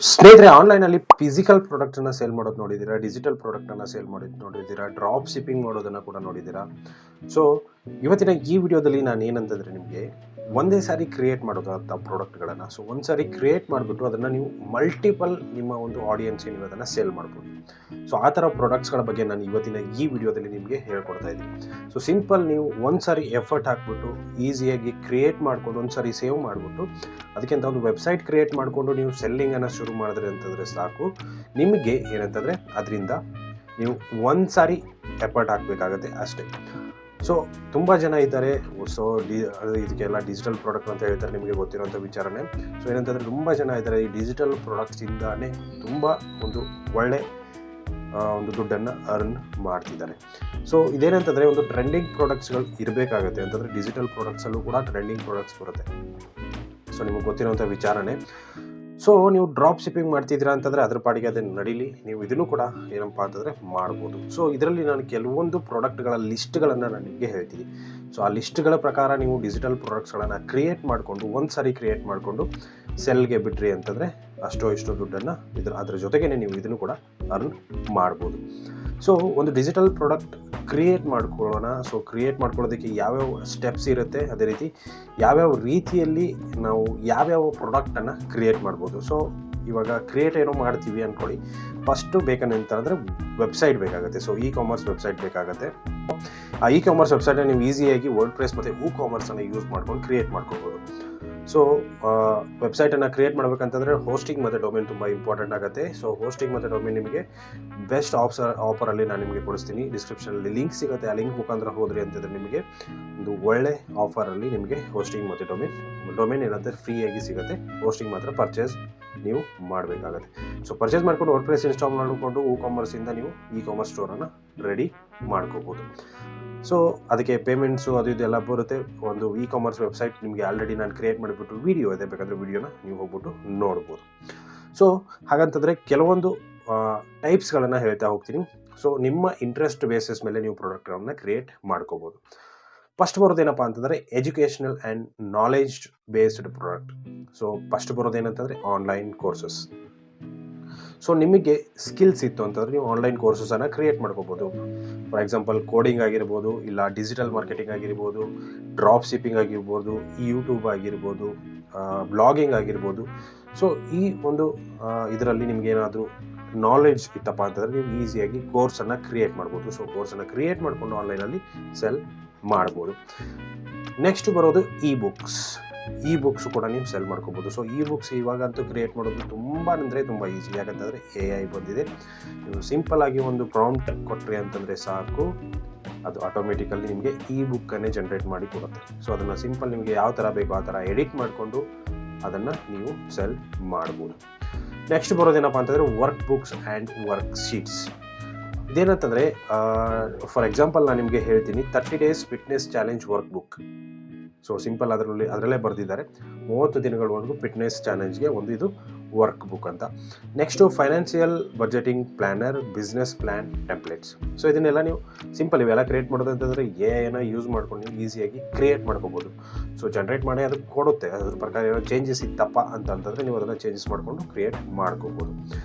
ಸ್ನೇಹಿತರೆ, ಆನ್ಲೈನಲ್ಲಿ ಫಿಸಿಕಲ್ ಪ್ರಾಡಕ್ಟನ್ನು ಸೇಲ್ ಮಾಡೋದು ನೋಡಿದ್ದೀರಾ, ಡಿಜಿಟಲ್ ಪ್ರಾಡಕ್ಟನ್ನು ಸೇಲ್ ಮಾಡೋದು ನೋಡಿದ್ದೀರಾ, ಡ್ರಾಪ್ ಶಿಪ್ಪಿಂಗ್ ಮಾಡೋದನ್ನು ಕೂಡ ನೋಡಿದ್ದೀರಾ. ಸೊ ಇವತ್ತಿನ ಈ ವಿಡಿಯೋದಲ್ಲಿ ನಾನು ಏನಂತಂದರೆ ನಿಮಗೆ ಒಂದೇ ಸಾರಿ ಕ್ರಿಯೇಟ್ ಮಾಡೋದು ಅಂತ ಪ್ರಾಡಕ್ಟ್ಗಳನ್ನು. ಸೊ ಒಂದು ಸಾರಿ ಕ್ರಿಯೇಟ್ ಮಾಡಿಬಿಟ್ಟು ಅದನ್ನು ನೀವು ಮಲ್ಟಿಪಲ್ ನಿಮ್ಮ ಒಂದು ಆಡಿಯನ್ಸ್ಗೆ ನೀವು ಅದನ್ನು ಸೇಲ್ ಮಾಡ್ಬೋದು. ಸೊ ಆ ಥರ ಪ್ರಾಡಕ್ಟ್ಸ್ಗಳ ಬಗ್ಗೆ ನಾನು ಇವತ್ತಿನ ಈ ವಿಡಿಯೋದಲ್ಲಿ ನಿಮಗೆ ಹೇಳ್ಕೊಡ್ತಾ ಇದ್ದೀನಿ. ಸೊ ಸಿಂಪಲ್, ನೀವು ಒಂದು ಸಾರಿ ಎಫರ್ಟ್ ಹಾಕ್ಬಿಟ್ಟು ಈಸಿಯಾಗಿ ಕ್ರಿಯೇಟ್ ಮಾಡಿಕೊಂಡು ಒಂದು ಸಾರಿ ಸೇವ್ ಮಾಡಿಬಿಟ್ಟು ಅದಕ್ಕಿಂತ ಒಂದು ವೆಬ್ಸೈಟ್ ಕ್ರಿಯೇಟ್ ಮಾಡಿಕೊಂಡು ನೀವು ಸೆಲ್ಲಿಂಗನ್ನು ಶುರು ಮಾಡಿದ್ರೆ ಅಂತಂದರೆ ಸಾಕು. ನಿಮಗೆ ಏನಂತಂದರೆ ಅದರಿಂದ ನೀವು ಒಂದು ಸಾರಿ ಎಫರ್ಟ್ ಹಾಕಬೇಕಾಗತ್ತೆ ಅಷ್ಟೇ. ಸೊ ತುಂಬ ಜನ ಇದ್ದಾರೆ. ಸೊ ಇದಕ್ಕೆಲ್ಲ ಡಿಜಿಟಲ್ ಪ್ರಾಡಕ್ಟ್ ಅಂತ ಹೇಳ್ತಾರೆ, ನಿಮಗೆ ಗೊತ್ತಿರೋಂಥ ವಿಚಾರನೇ. ಸೊ ಏನಂತಂದರೆ ತುಂಬ ಜನ ಇದ್ದಾರೆ, ಈ ಡಿಜಿಟಲ್ ಪ್ರಾಡಕ್ಟ್ಸಿಂದಾನೇ ತುಂಬ ಒಂದು ಒಳ್ಳೆ ಒಂದು ದುಡ್ಡನ್ನು ಅರ್ನ್ ಮಾಡ್ತಿದ್ದಾರೆ. ಸೊ ಇದೇನಂತಂದರೆ ಒಂದು ಟ್ರೆಂಡಿಂಗ್ ಪ್ರಾಡಕ್ಟ್ಸ್ಗಳು ಇರಬೇಕಾಗತ್ತೆ. ಅಂತಂದರೆ ಡಿಜಿಟಲ್ ಪ್ರಾಡಕ್ಟ್ಸಲ್ಲೂ ಕೂಡ ಟ್ರೆಂಡಿಂಗ್ ಪ್ರಾಡಕ್ಟ್ಸ್ ಬರುತ್ತೆ. ಸೊ ನಿಮಗೆ ಗೊತ್ತಿರೋಂಥ ವಿಚಾರನೇ. ಸೊ ನೀವು ಡ್ರಾಪ್ ಶಿಪ್ಪಿಂಗ್ ಮಾಡ್ತಿದ್ದೀರಾ ಅಂತಂದರೆ ಅದ್ರ ಪಾಡಿಗೆ ಅದನ್ನು ನಡೀಲಿ, ನೀವು ಇದನ್ನು ಕೂಡ ಏನಪ್ಪ ಅಂತಂದರೆ ಮಾಡ್ಬೋದು. ಸೊ ಇದರಲ್ಲಿ ನಾನು ಕೆಲವೊಂದು ಪ್ರಾಡಕ್ಟ್ಗಳ ಲಿಸ್ಟ್ಗಳನ್ನು ನಾನು ನಿಮಗೆ ಹೇಳ್ತೀನಿ. ಸೊ ಆ ಲಿಸ್ಟ್ಗಳ ಪ್ರಕಾರ ನೀವು ಡಿಜಿಟಲ್ ಪ್ರಾಡಕ್ಟ್ಸ್ಗಳನ್ನು ಕ್ರಿಯೇಟ್ ಮಾಡಿಕೊಂಡು ಒಂದು ಸಾರಿ ಕ್ರಿಯೇಟ್ ಮಾಡಿಕೊಂಡು ಸೆಲ್ಗೆ ಬಿಟ್ರಿ ಅಂತಂದರೆ ಅಷ್ಟೋ ಇಷ್ಟೋ ದುಡ್ಡನ್ನು ಅದ್ರ ಜೊತೆಗೇ ನೀವು ಇದನ್ನು ಕೂಡ ಅರ್ನ್ ಮಾಡ್ಬೋದು. ಸೊ ಒಂದು ಡಿಜಿಟಲ್ ಪ್ರಾಡಕ್ಟ್ ಕ್ರಿಯೇಟ್ ಮಾಡ್ಕೊಳ್ಳೋಣ. ಸೊ ಕ್ರಿಯೇಟ್ ಮಾಡ್ಕೊಳ್ಳೋದಕ್ಕೆ ಯಾವ್ಯಾವ ಸ್ಟೆಪ್ಸ್ ಇರುತ್ತೆ, ಅದೇ ರೀತಿ ಯಾವ್ಯಾವ ರೀತಿಯಲ್ಲಿ ನಾವು ಯಾವ್ಯಾವ ಪ್ರಾಡಕ್ಟನ್ನು ಕ್ರಿಯೇಟ್ ಮಾಡ್ಬೋದು. ಸೊ ಇವಾಗ ಕ್ರಿಯೇಟ್ ಏನೋ ಮಾಡ್ತೀವಿ ಅಂದ್ಕೊಳ್ಳಿ, ಫಸ್ಟು ಬೇಕಂತಂದರೆ ವೆಬ್ಸೈಟ್ ಬೇಕಾಗುತ್ತೆ. ಸೊ ಇ ಕಾಮರ್ಸ್ ವೆಬ್ಸೈಟ್ ಬೇಕಾಗುತ್ತೆ. ಆ ಇ ಕಾಮರ್ಸ್ ವೆಬ್ಸೈಟನ್ನು ನೀವು ಈಸಿಯಾಗಿ ವರ್ಡ್ ಪ್ರೆಸ್ ಮತ್ತು ಕಾಮರ್ಸನ್ನು ಯೂಸ್ ಮಾಡ್ಕೊಂಡು ಕ್ರಿಯೇಟ್ ಮಾಡ್ಕೋಬೋದು. ಸೊ ವೆಬ್ಸೈಟನ್ನು ಕ್ರಿಯೇಟ್ ಮಾಡಬೇಕಂತಂದರೆ ಹೋಸ್ಟಿಂಗ್ ಮತ್ತು ಡೊಮೇನ್ ತುಂಬ ಇಂಪಾರ್ಟೆಂಟ್ ಆಗುತ್ತೆ. ಸೊ ಹೋಸ್ಟಿಂಗ್ ಮತ್ತು ಡೊಮೇನ್ ನಿಮಗೆ ಬೆಸ್ಟ್ ಆಫರಲ್ಲಿ ನಾನು ನಿಮಗೆ ಕೊಡಿಸ್ತೀನಿ. ಡಿಸ್ಕ್ರಿಪ್ಷನಲ್ಲಿ ಲಿಂಕ್ ಸಿಗುತ್ತೆ. ಆ ಲಿಂಕ್ ಮುಖಾಂತರ ಹೋದ್ರಿ ಅಂತಂದರೆ ನಿಮಗೆ ಒಂದು ಒಳ್ಳೆ ಆಫರಲ್ಲಿ ನಿಮಗೆ ಹೋಸ್ಟಿಂಗ್ ಮತ್ತು ಡೊಮೇನ್ ಏನಂದರೆ ಫ್ರೀಯಾಗಿ ಸಿಗುತ್ತೆ. ಹೋಸ್ಟಿಂಗ್ ಮಾತ್ರ ಪರ್ಚೇಸ್ ನೀವು ಮಾಡಬೇಕಾಗತ್ತೆ. ಸೊ ಪರ್ಚೇಸ್ ಮಾಡಿಕೊಂಡು ವರ್ಡ್ ಪ್ರೆಸ್ ಇನ್ಸ್ಟಾಲ್ ಮಾಡಿಕೊಂಡು ಕಾಮರ್ಸಿಂದ ನೀವು ಇ ಕಾಮರ್ಸ್ ಸ್ಟೋರನ್ನು ರೆಡಿ ಮಾಡ್ಕೋಬೋದು. ಸೊ ಅದಕ್ಕೆ ಪೇಮೆಂಟ್ಸು ಅದು ಇದೆಲ್ಲ ಬರುತ್ತೆ. ಒಂದು ಇ ಕಾಮರ್ಸ್ ವೆಬ್ಸೈಟ್ ನಿಮಗೆ ಆಲ್ರೆಡಿ ನಾನು ಕ್ರಿಯೇಟ್ ಮಾಡಿಬಿಟ್ಟು ವಿಡಿಯೋ ಇದೆ, ಬೇಕಾದರೆ ವಿಡಿಯೋನ ನೀವು ಹೋಗ್ಬಿಟ್ಟು ನೋಡ್ಬೋದು. ಸೊ ಹಾಗಂತಂದರೆ ಕೆಲವೊಂದು ಟೈಪ್ಸ್ಗಳನ್ನು ಹೇಳ್ತಾ ಹೋಗ್ತೀನಿ. ಸೊ ನಿಮ್ಮ ಇಂಟ್ರೆಸ್ಟ್ ಬೇಸಿಸ್ ಮೇಲೆ ನೀವು ಪ್ರಾಡಕ್ಟ್ಗಳನ್ನು ಕ್ರಿಯೇಟ್ ಮಾಡ್ಕೋಬೋದು. ಫಸ್ಟ್ ಬರೋದೇನಪ್ಪ ಅಂತಂದರೆ educational and knowledge based product. So first ಬರೋದೇನಂತಂದರೆ ಆನ್ಲೈನ್ ಕೋರ್ಸಸ್. ಸೊ ನಿಮಗೆ ಸ್ಕಿಲ್ಸ್ ಇತ್ತು ಅಂತಂದರೆ ನೀವು ಆನ್ಲೈನ್ ಕೋರ್ಸಸನ್ನು ಕ್ರಿಯೇಟ್ ಮಾಡ್ಕೋಬೋದು. ಫಾರ್ ಎಕ್ಸಾಂಪಲ್ ಕೋಡಿಂಗ್ ಆಗಿರ್ಬೋದು, ಇಲ್ಲ ಡಿಜಿಟಲ್ ಮಾರ್ಕೆಟಿಂಗ್ ಆಗಿರ್ಬೋದು, ಡ್ರಾಪ್ ಶಿಪ್ಪಿಂಗ್ ಆಗಿರ್ಬೋದು, ಯೂಟ್ಯೂಬ್ ಆಗಿರ್ಬೋದು, ಬ್ಲಾಗಿಂಗ್ ಆಗಿರ್ಬೋದು. ಸೊ ಈ ಒಂದು ಇದರಲ್ಲಿ ನಿಮಗೇನಾದರೂ ನಾಲೆಡ್ಜ್ ಇತ್ತಪ್ಪ ಅಂತಂದರೆ ನೀವು ಈಸಿಯಾಗಿ ಕೋರ್ಸನ್ನು ಕ್ರಿಯೇಟ್ ಮಾಡ್ಬೋದು. ಸೊ ಕೋರ್ಸನ್ನು ಕ್ರಿಯೇಟ್ ಮಾಡಿಕೊಂಡು ಆನ್ಲೈನಲ್ಲಿ ಸೆಲ್ ಮಾಡ್ಬೋದು. ನೆಕ್ಸ್ಟ್ ಬರೋದು ಇ ಬುಕ್ಸ್ ಕೂಡ ನೀವು ಸೆಲ್ ಮಾಡ್ಕೋಬೋದು. ಸೊ ಇ ಬುಕ್ಸ್ ಇವಾಗಂತೂ ಕ್ರಿಯೇಟ್ ಮಾಡೋದು ತುಂಬ ಅಂದರೆ ತುಂಬ ಈಸಿ. ಯಾಕಂತಂದರೆ AI ಬಂದಿದೆ. ನೀವು ಸಿಂಪಲ್ಲಾಗಿ ಒಂದು ಪ್ರಾಂಪ್ಟ್ ಕೊಟ್ಟರೆ ಅಂತಂದರೆ ಸಾಕು, ಅದು ಆಟೋಮೆಟಿಕಲ್ಲಿ ನಿಮಗೆ ಇ ಬುಕ್ಕನ್ನೇ ಜನ್ರೇಟ್ ಮಾಡಿ ಕೊಡುತ್ತೆ. ಸೊ ಅದನ್ನು ಸಿಂಪಲ್ ನಿಮಗೆ ಯಾವ ಥರ ಬೇಕೋ ಆ ಥರ ಎಡಿಟ್ ಮಾಡಿಕೊಂಡು ಅದನ್ನು ನೀವು ಸೆಲ್ ಮಾಡ್ಬೋದು. ನೆಕ್ಸ್ಟ್ ಬರೋದೇನಪ್ಪ ಅಂತಂದರೆ workbooks and worksheets. ಇದೇನಂತಂದರೆ ಫಾರ್ ಎಕ್ಸಾಂಪಲ್ ನಾನು ನಿಮಗೆ ಹೇಳ್ತೀನಿ, 30 days fitness challenge workbook. So simple ಅದರಲ್ಲೇ ಬರೆದಿದ್ದಾರೆ 30 ದಿನಗಳವರೆಗೂ ಫಿಟ್ನೆಸ್ ಚಾಲೆಂಜ್ಗೆ ಒಂದು ಇದು ವರ್ಕ್ ಬುಕ್ ಅಂತ. Next financial budgeting planner, business plan templates. So ಇದನ್ನೆಲ್ಲ ನೀವು ಸಿಂಪಲ್ ಇವೆಲ್ಲ ಕ್ರಿಯೇಟ್ ಮಾಡೋದು ಅಂತಂದರೆ AI ಯೂಸ್ ಮಾಡ್ಕೊಂಡು ನೀವು ಈಸಿಯಾಗಿ ಕ್ರಿಯೇಟ್ ಮಾಡ್ಕೋಬೋದು. ಸೊ ಜನ್ರೇಟ್ ಮಾಡಿ ಅದಕ್ಕೆ ಕೊಡುತ್ತೆ. ಅದ್ರ ಪ್ರಕಾರ ಏನೋ ಚೇಂಜಸ್ ಇತ್ತಪ್ಪ ಅಂತಂದರೆ ನೀವು ಅದನ್ನು ಚೇಂಜಸ್ ಮಾಡಿಕೊಂಡು ಕ್ರಿಯೇಟ್ ಮಾಡ್ಕೋಬೋದು.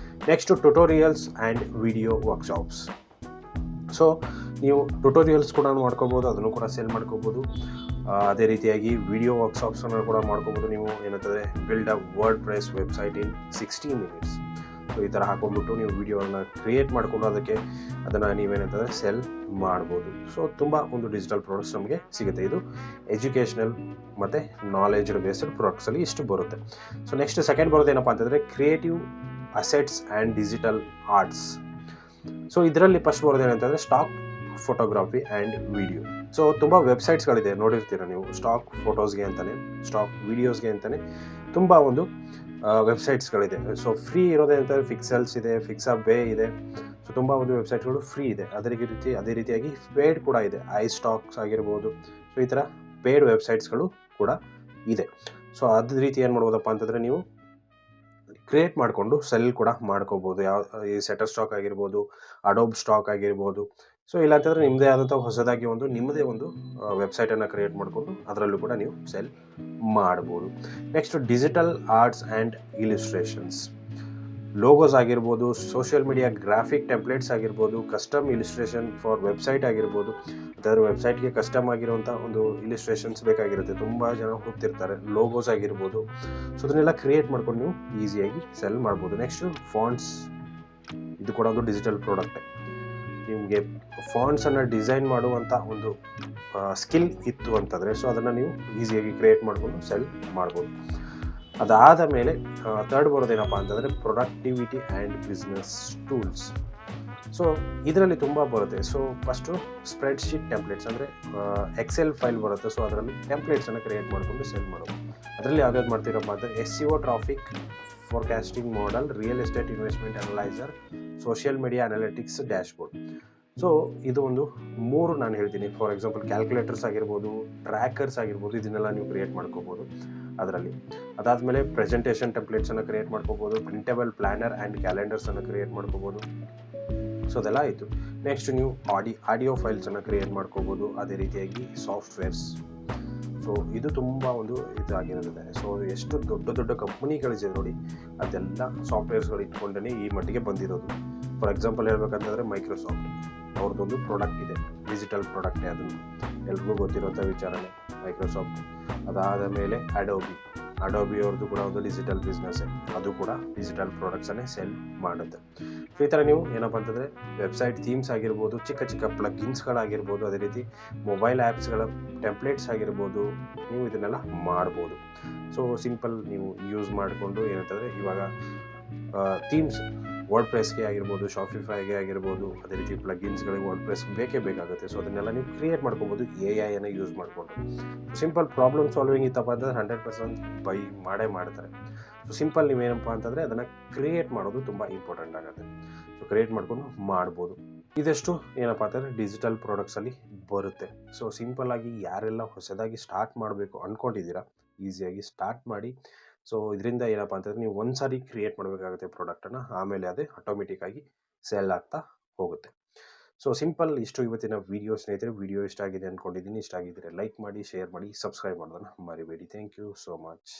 Next tutorials and video workshops. So ನೀವು ಟ್ಯುಟೋರಿಯಲ್ಸ್ ಕೂಡ ಮಾಡ್ಕೋಬೋದು, ಅದನ್ನು ಕೂಡ ಸೇಲ್ ಮಾಡ್ಕೋಬೋದು. ಅದೇ ರೀತಿಯಾಗಿ ವಿಡಿಯೋ ವರ್ಕ್ಶಾಪ್ಸನ್ನು ಕೂಡ ಮಾಡ್ಕೋಬೋದು. ನೀವು ಏನಂತಂದರೆ build a word press website in 60 minutes. So ಈ ಥರ ಹಾಕೊಂಡ್ಬಿಟ್ಟು ನೀವು ವಿಡಿಯೋನ ಕ್ರಿಯೇಟ್ ಮಾಡಿಕೊಂಡು ಅದನ್ನು ನೀವೇನಂತಂದರೆ ಸೆಲ್ ಮಾಡ್ಬೋದು. ಸೊ ತುಂಬ ಒಂದು ಡಿಜಿಟಲ್ ಪ್ರಾಡಕ್ಟ್ಸ್ ನಮಗೆ ಸಿಗುತ್ತೆ. ಇದು ಎಜುಕೇಷನಲ್ ಮತ್ತು ನಾಲೆಜ್ ಬೇಸ್ಡ್ ಪ್ರಾಡಕ್ಟ್ಸಲ್ಲಿ ಇಷ್ಟು ಬರುತ್ತೆ. ಸೊ ನೆಕ್ಸ್ಟ್ ಸೆಕೆಂಡ್ ಬರೋದೇನಪ್ಪ ಅಂತಂದರೆ creative assets and digital arts. So ಇದರಲ್ಲಿ ಫಸ್ಟ್ ಬರೋದೇನಂತಂದರೆ stock photography and video. So ತುಂಬ ವೆಬ್ಸೈಟ್ಸ್ಗಳಿದೆ, ನೋಡಿರ್ತೀರ ನೀವು. ಸ್ಟಾಕ್ ಫೋಟೋಸ್ಗೆ ಅಂತಲೇ, ಸ್ಟಾಕ್ ವಿಡಿಯೋಸ್ಗೆ ಅಂತಲೇ ತುಂಬ ಒಂದು ವೆಬ್ಸೈಟ್ಸ್ಗಳಿದೆ. ಸೊ ಫ್ರೀ ಇರೋದೇ ಅಂತಂದರೆ ಫಿಕ್ಸೆಲ್ಸ್ ಇದೆ, ಫಿಕ್ಸಬೇ ಇದೆ. ಸೊ ತುಂಬ ಒಂದು ವೆಬ್ಸೈಟ್ಗಳು ಫ್ರೀ ಇದೆ. ಅದೇ ರೀತಿಯಾಗಿ ಪೇಯ್ಡ್ ಕೂಡ ಇದೆ. ಐ ಸ್ಟಾಕ್ಸ್ ಆಗಿರ್ಬೋದು. ಸೊ ಈ ಥರ ಪೇಯ್ಡ್ ವೆಬ್ಸೈಟ್ಸ್ಗಳು ಕೂಡ ಇದೆ. ಸೊ ಅದೇ ರೀತಿ ಏನು ಮಾಡ್ಬೋದಪ್ಪ ಅಂತಂದರೆ ನೀವು ಕ್ರಿಯೇಟ್ ಮಾಡಿಕೊಂಡು ಸೆಲ್ ಕೂಡ ಮಾಡ್ಕೋಬೋದು. ಈ ಸೆಟರ್ ಸ್ಟಾಕ್ ಆಗಿರ್ಬೋದು, ಅಡೋಬ್ ಸ್ಟಾಕ್ ಆಗಿರ್ಬೋದು. ಸೊ ಇಲ್ಲ ಅಂತಂದರೆ ನಿಮ್ಮದೇ ಆದಂಥ ಹೊಸದಾಗಿ ನಿಮ್ಮದೇ ಒಂದು ವೆಬ್ಸೈಟನ್ನು ಕ್ರಿಯೇಟ್ ಮಾಡಿಕೊಂಡು ಅದರಲ್ಲೂ ಕೂಡ ನೀವು ಸೆಲ್ ಮಾಡ್ಬೋದು. Next digital arts and illustrations. Logos ಆಗಿರ್ಬೋದು, ಸೋಷಿಯಲ್ ಮೀಡಿಯಾ ಗ್ರಾಫಿಕ್ ಟೆಂಪ್ಲೇಟ್ಸ್ ಆಗಿರ್ಬೋದು, ಕಸ್ಟಮ್ ಇಲಿಸ್ಟ್ರೇಷನ್ ಫಾರ್ ವೆಬ್ಸೈಟ್ ಆಗಿರ್ಬೋದು, ಅದರ ವೆಬ್ಸೈಟ್ಗೆ ಕಸ್ಟಮ್ ಆಗಿರುವಂಥ ಒಂದು ಇಲಿಸ್ಟ್ರೇಷನ್ಸ್ ಬೇಕಾಗಿರುತ್ತೆ. ತುಂಬ ಜನ ಹೋಗ್ತಿರ್ತಾರೆ. ಲೋಗೋಸ್ ಆಗಿರ್ಬೋದು, ಸೊ ಅದನ್ನೆಲ್ಲ ಕ್ರಿಯೇಟ್ ಮಾಡ್ಕೊಂಡು ನೀವು ಈಸಿಯಾಗಿ ಸೆಲ್ ಮಾಡ್ಬೋದು. ನೆಕ್ಸ್ಟು ಫಾಂಟ್ಸ್, ಇದು ಕೂಡ ಒಂದು ಡಿಜಿಟಲ್ ಪ್ರಾಡಕ್ಟೇ. ನಿಮಗೆ ಫಾಂಟ್ಸನ್ನು ಡಿಸೈನ್ ಮಾಡುವಂಥ ಒಂದು ಸ್ಕಿಲ್ ಇತ್ತು ಅಂತಂದರೆ, ಸೊ ಅದನ್ನು ನೀವು ಈಸಿಯಾಗಿ ಕ್ರಿಯೇಟ್ ಮಾಡಿಕೊಂಡು ಸೆಲ್ ಮಾಡ್ಬೋದು. ಅದಾದ ಮೇಲೆ ಥರ್ಡ್ ಬರೋದೇನಪ್ಪ ಅಂತಂದರೆ productivity and business tools. So ಇದರಲ್ಲಿ ತುಂಬ ಬರುತ್ತೆ. ಸೊ ಫಸ್ಟು ಸ್ಪ್ರೆಡ್ಶೀಟ್ ಟೆಂಪ್ಲೇಟ್ಸ್, ಅಂದರೆ ಎಕ್ಸೆಲ್ ಫೈಲ್ ಬರುತ್ತೆ. ಸೊ ಅದರಲ್ಲಿ ಟೆಂಪ್ಲೇಟ್ಸನ್ನು ಕ್ರಿಯೇಟ್ ಮಾಡಿಕೊಂಡು ಸೆಲ್ ಮಾಡೋದು. ಅದರಲ್ಲಿ ಯಾವ್ದಾದ್ರು ಮಾಡ್ತೀರಪ್ಪ ಅಂದರೆ SEO, traffic forecasting model, real estate investment analyser, social media analytics dashboard. So ಇದು ಒಂದು 3 ನಾನು ಹೇಳ್ತೀನಿ. ಫಾರ್ ಎಕ್ಸಾಂಪಲ್ ಕ್ಯಾಲ್ಕುಲೇಟರ್ಸ್ ಆಗಿರ್ಬೋದು, ಟ್ರ್ಯಾಕರ್ಸ್ ಆಗಿರ್ಬೋದು, ಇದನ್ನೆಲ್ಲ ನೀವು ಕ್ರಿಯೇಟ್ ಮಾಡ್ಕೋಬೋದು ಅದರಲ್ಲಿ. ಅದಾದಮೇಲೆ ಪ್ರೆಸೆಂಟೇಷನ್ ಟೆಂಪ್ಲೇಟ್ಸನ್ನು ಕ್ರಿಯೇಟ್ ಮಾಡ್ಕೋಬೋದು, ಪ್ರಿಂಟೇಬಲ್ ಪ್ಲ್ಯಾನರ್ ಆ್ಯಂಡ್ ಕ್ಯಾಲೆಂಡರ್ಸನ್ನು ಕ್ರಿಯೇಟ್ ಮಾಡ್ಕೋಬೋದು. ಸೊ ಅದೆಲ್ಲ ಆಯಿತು. ನೆಕ್ಸ್ಟ್ ನೀವು ಆಡಿಯೋ ಫೈಲ್ಸನ್ನು ಕ್ರಿಯೇಟ್ ಮಾಡ್ಕೋಬೋದು, ಅದೇ ರೀತಿಯಾಗಿ ಸಾಫ್ಟ್ವೇರ್ಸ್. ಸೊ ಇದು ತುಂಬ ಒಂದು ಇದಾಗಿರುತ್ತೆ. ಸೊ ಎಷ್ಟು ದೊಡ್ಡ ದೊಡ್ಡ ಕಂಪ್ನಿಗಳಿದೆ ನೋಡಿ, ಅದೆಲ್ಲ ಸಾಫ್ಟ್ವೇರ್ಸ್ಗಳು ಇಟ್ಕೊಂಡೇ ಈ ಮಟ್ಟಿಗೆ ಬಂದಿರೋದು. ಫಾರ್ ಎಕ್ಸಾಂಪಲ್ ಹೇಳ್ಬೇಕಂತಂದರೆ ಮೈಕ್ರೋಸಾಫ್ಟ್ ಅವ್ರದ್ದೊಂದು ಪ್ರಾಡಕ್ಟ್ ಇದೆ, ಡಿಜಿಟಲ್ ಪ್ರಾಡಕ್ಟೇ, ಅದನ್ನು ಎಲ್ರಿಗೂ ಗೊತ್ತಿರೋಂಥ ವಿಚಾರನೇ ಮೈಕ್ರೋಸಾಫ್ಟ್. ಅದಾದ ಮೇಲೆ ಅಡೋಬಿ ಅವ್ರದ್ದು ಕೂಡ ಒಂದು ಡಿಜಿಟಲ್ ಬಿಸ್ನೆಸ್ಸೇ, ಅದು ಕೂಡ ಡಿಜಿಟಲ್ ಪ್ರಾಡಕ್ಟ್ಸನ್ನೇ ಸೆಲ್ ಮಾಡುತ್ತೆ. ಸೊ ಈ ಥರ ನೀವು ಏನಪ್ಪ ಅಂತಂದರೆ ವೆಬ್ಸೈಟ್ ಥೀಮ್ಸ್ ಆಗಿರ್ಬೋದು, ಚಿಕ್ಕ ಚಿಕ್ಕ ಪ್ಲಗಿನ್ಸ್ಗಳಾಗಿರ್ಬೋದು, ಅದೇ ರೀತಿ ಮೊಬೈಲ್ ಆ್ಯಪ್ಸ್ಗಳ ಟೆಂಪ್ಲೇಟ್ಸ್ ಆಗಿರ್ಬೋದು, ನೀವು ಇದನ್ನೆಲ್ಲ ಮಾಡ್ಬೋದು. ಸೊ ಸಿಂಪಲ್ ನೀವು ಯೂಸ್ ಮಾಡಿಕೊಂಡು ಏನಂತಂದರೆ ಇವಾಗ ಥೀಮ್ಸ್ ವರ್ಡ್ ಪ್ರೆಸ್ಗೆ ಆಗಿರ್ಬೋದು, ಶಾಪಿಫೈಗೆ ಆಗಿರ್ಬೋದು, ಅದೇ ರೀತಿ ಪ್ಲಗಿನ್ಸ್ಗಳಿಗೆ ವರ್ಡ್ ಪ್ರೆಸ್ ಬೇಕೇ ಬೇಕಾಗುತ್ತೆ. ಸೊ ಅದನ್ನೆಲ್ಲ ನೀವು ಕ್ರಿಯೇಟ್ ಮಾಡ್ಕೋಬೋದು AI ಯೂಸ್ ಮಾಡಿಕೊಂಡು. ಸಿಂಪಲ್ ಪ್ರಾಬ್ಲಮ್ ಸಾಲ್ವಿಂಗ್ ಇತ್ತಪ್ಪ ಅಂತಂದರೆ 100% ಬೈ ಮಾಡ್ತಾರೆ. ಸೊ ಸಿಂಪಲ್ ನೀವೇನಪ್ಪ ಅಂತಂದರೆ ಅದನ್ನು ಕ್ರಿಯೇಟ್ ಮಾಡೋದು ತುಂಬ ಇಂಪಾರ್ಟೆಂಟ್ ಆಗುತ್ತೆ. ಸೊ ಕ್ರಿಯೇಟ್ ಮಾಡ್ಕೊಂಡು ಮಾಡ್ಬೋದು. ಇದೆಷ್ಟು ಏನಪ್ಪ ಅಂತಂದರೆ ಡಿಜಿಟಲ್ ಪ್ರಾಡಕ್ಟ್ಸಲ್ಲಿ ಬರುತ್ತೆ. ಸೊ ಸಿಂಪಲ್ಲಾಗಿ ಯಾರೆಲ್ಲ ಹೊಸದಾಗಿ ಸ್ಟಾರ್ಟ್ ಮಾಡಬೇಕು ಅಂದ್ಕೊಂಡಿದ್ದೀರಾ, ಈಸಿಯಾಗಿ ಸ್ಟಾರ್ಟ್ ಮಾಡಿ. ಸೊ ಇದರಿಂದ ಏನಪ್ಪ ಅಂತಂದರೆ ನೀವು ಒಂದು ಸಾರಿ ಕ್ರಿಯೇಟ್ ಮಾಡಬೇಕಾಗುತ್ತೆ ಪ್ರಾಡಕ್ಟನ್ನು, ಆಮೇಲೆ ಅದೇ ಆಟೋಮೆಟಿಕ್ಕಾಗಿ ಸೇಲ್ ಆಗ್ತಾ ಹೋಗುತ್ತೆ. ಸೊ ಸಿಂಪಲ್ ಇಷ್ಟು ಇವತ್ತಿನ ವಿಡಿಯೋ ಸ್ನೇಹಿತರೆ. ವಿಡಿಯೋ ಇಷ್ಟ ಆಗಿದೆ ಅಂದ್ಕೊಂಡಿದ್ದೀನಿ. ಇಷ್ಟ ಆಗಿದ್ದರೆ ಲೈಕ್ ಮಾಡಿ, ಶೇರ್ ಮಾಡಿ, ಸಬ್ಸ್ಕ್ರೈಬ್ ಮಾಡೋದನ್ನು ಮರಿಬೇಡಿ. Thank you so much.